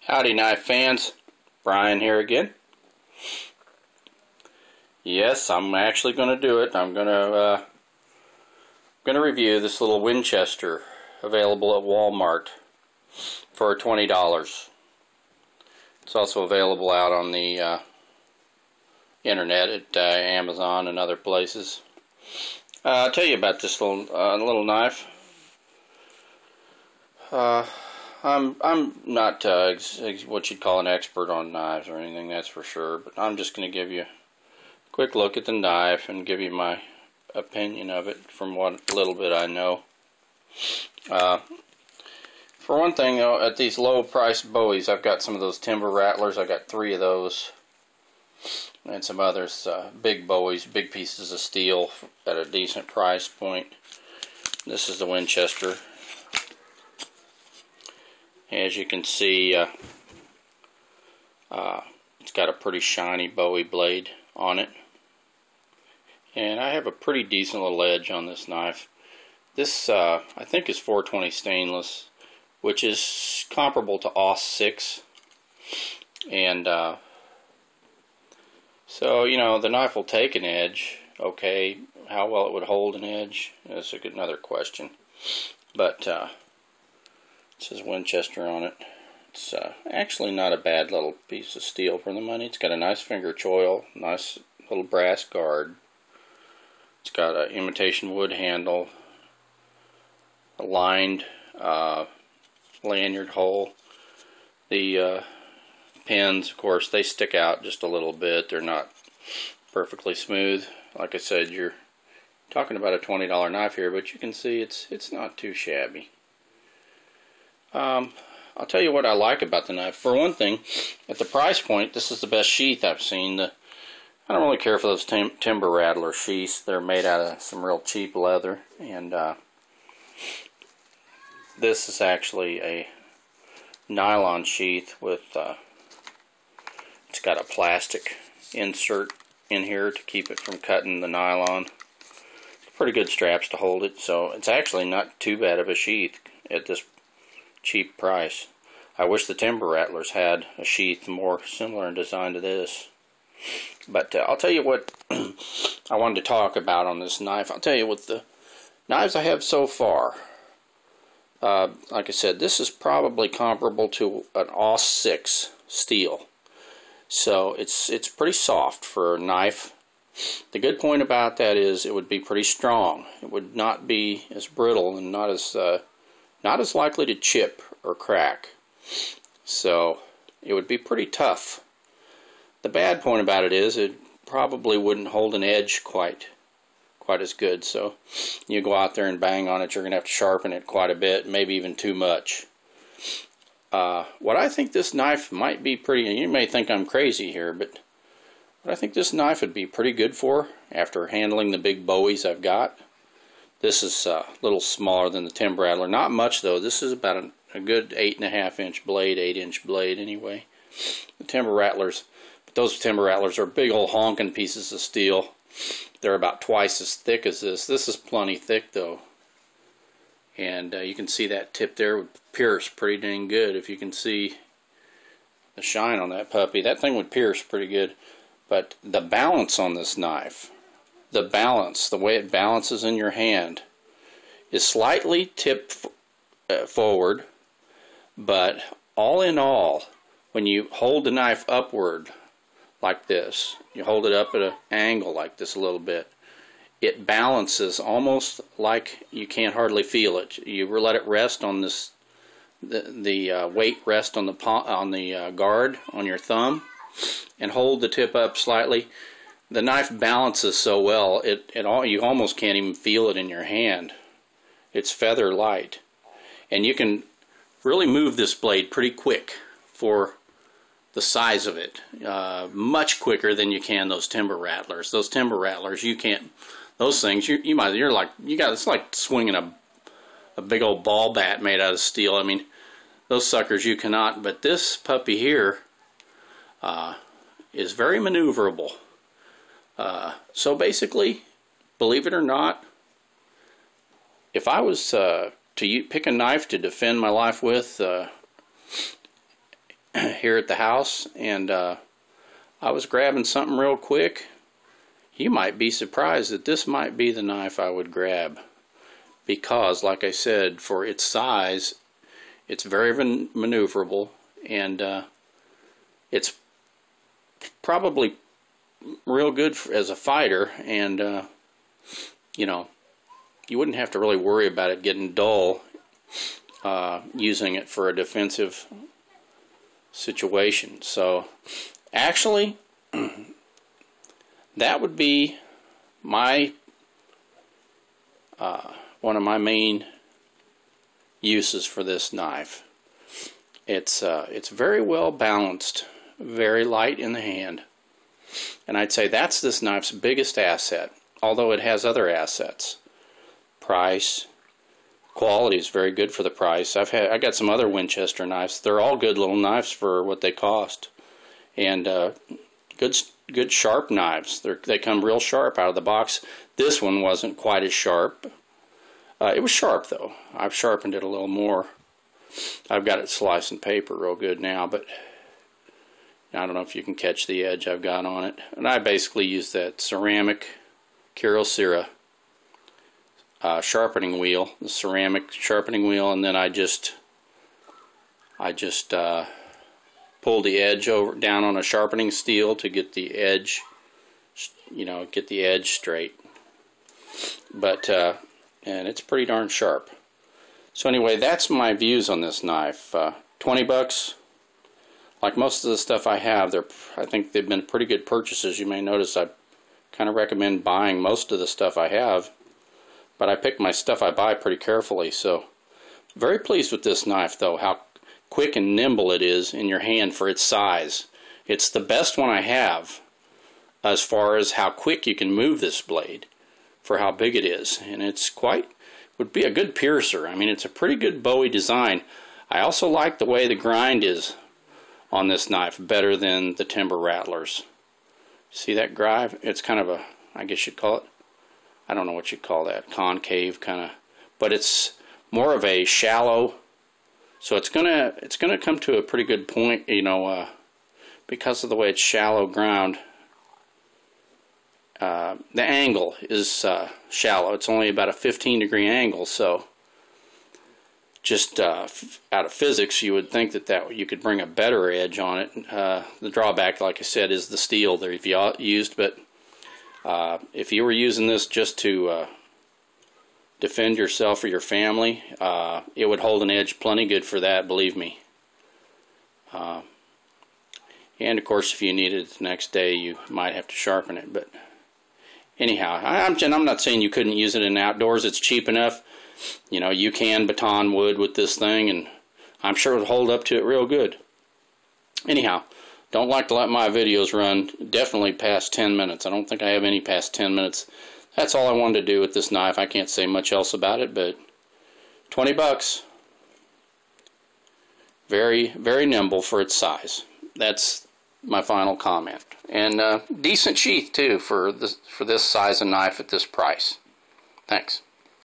Howdy knife fans, Brian here again. Yes, I'm actually going to do it. I'm going to review this little Winchester available at Walmart for $20. It's also available out on the internet at Amazon and other places. I'll tell you about this little knife. I'm not what you'd call an expert on knives or anything, that's for sure, but I'm just going to give you a quick look at the knife and give you my opinion of it from what little bit I know. For one thing, at these low price Bowies, I've got some of those timber rattlers. I got 3 of those and some others, big Bowies, big pieces of steel at a decent price point. This is the Winchester. As you can see, it's got a pretty shiny Bowie blade on it. And I have a pretty decent little edge on this knife. This, I think, is 420 stainless, which is comparable to Aus 6. And, so, you know, the knife will take an edge. Okay, how well it would hold an edge is another question. But, it says Winchester on it. It's actually not a bad little piece of steel for the money. It's got a nice finger choil, nice little brass guard. It's got an imitation wood handle, a lined lanyard hole. The pins, of course, they stick out just a little bit. They're not perfectly smooth. Like I said, you're talking about a $20 knife here, but you can see it's not too shabby. I'll tell you what I like about the knife. For one thing, at the price point, this is the best sheath I've seen. I don't really care for those timber rattler sheaths. They're made out of some real cheap leather, and this is actually a nylon sheath with it's got a plastic insert in here to keep it from cutting the nylon. Pretty good straps to hold it, so it's actually not too bad of a sheath at this cheap price. I wish the timber rattlers had a sheath more similar in design to this. But I'll tell you what I wanted to talk about on this knife. I'll tell you with the knives I have so far. Like I said, this is probably comparable to an Aus 6 steel. So it's pretty soft for a knife. The good point about that is it would be pretty strong. It would not be as brittle and not as likely to chip or crack. So it would be pretty tough. The bad point about it is it probably wouldn't hold an edge quite as good. So you go out there and bang on it, you're going to have to sharpen it quite a bit, maybe even too much. What I think this knife might be pretty, and you may think I'm crazy here, but what I think this knife would be pretty good for after handling the big Bowies I've got. This is a little smaller than the timber rattler. Not much though. This is about a good 8.5 inch blade, 8-inch blade anyway. The timber rattlers, but those timber rattlers are big old honking pieces of steel. They're about twice as thick as this. This is plenty thick though. And you can see that tip there would pierce pretty dang good. If you can see the shine on that puppy, that thing would pierce pretty good. But the balance on this knife, the way it balances in your hand is slightly tipped forward, but all in all, when you hold the knife upward like this, you hold it up at an angle like this a little bit, it balances almost like you can't hardly feel it. You let it rest on this, the weight rest on the guard on your thumb, and hold the tip up slightly. The knife balances so well, you almost can't even feel it in your hand. It's feather light. And you can really move this blade pretty quick for the size of it. Much quicker than you can those timber rattlers. Those timber rattlers, you can't, those things, it's like swinging a big old ball bat made out of steel. I mean, those suckers you cannot, but this puppy here is very maneuverable. So basically, believe it or not, if I was to pick a knife to defend my life with, here at the house, and I was grabbing something real quick. You might be surprised that this might be the knife I would grab, because, like I said, for its size, it's very maneuverable, and it's probably real good as a fighter, and you know, you wouldn't have to really worry about it getting dull using it for a defensive situation. So actually, that would be my one of my main uses for this knife. It's very well balanced, very light in the hand, and I'd say that's this knife's biggest asset, although it has other assets. Price, quality is very good for the price. I got some other Winchester knives. They're all good little knives for what they cost, and good sharp knives. They come real sharp out of the box. This one wasn't quite as sharp. It was sharp though. I've sharpened it a little more. I've got it slicing paper real good now, but I don't know if you can catch the edge I've got on it. And I basically use that ceramic Kyocera sharpening wheel, the ceramic sharpening wheel, and then I just pull the edge down on a sharpening steel to get the edge, get the edge straight. But and it's pretty darn sharp. So anyway, that's my views on this knife. 20 bucks. Like most of the stuff I have, I think they've been pretty good purchases. You may notice I kind of recommend buying most of the stuff I have, but I pick my stuff I buy pretty carefully. So very pleased with this knife though, how quick and nimble it is in your hand for its size. It's the best one I have as far as how quick you can move this blade for how big it is, and it's would be a good piercer. I mean, it's a pretty good Bowie design. I also like the way the grind is on this knife better than the timber rattlers. See that grind? It's kind of a, I guess you'd call it, I don't know what you'd call that, concave kind of, but it's more of a shallow, so it's gonna come to a pretty good point, because of the way it's shallow ground. The angle is shallow. It's only about a 15-degree angle, so just out of physics, you would think that you could bring a better edge on it. The drawback, like I said, is the steel that you've used, but if you were using this just to defend yourself or your family, it would hold an edge plenty good for that, believe me. And of course, if you need it the next day, you might have to sharpen it. But anyhow, I'm not saying you couldn't use it in outdoors. It's cheap enough. You can baton wood with this thing, and I'm sure it'll hold up to it real good. Anyhow, don't like to let my videos run definitely past 10 minutes. I don't think I have any past 10 minutes. That's all I wanted to do with this knife. I can't say much else about it, but 20 bucks. Very, very nimble for its size. That's my final comment. And decent sheath too for this size of knife at this price. Thanks.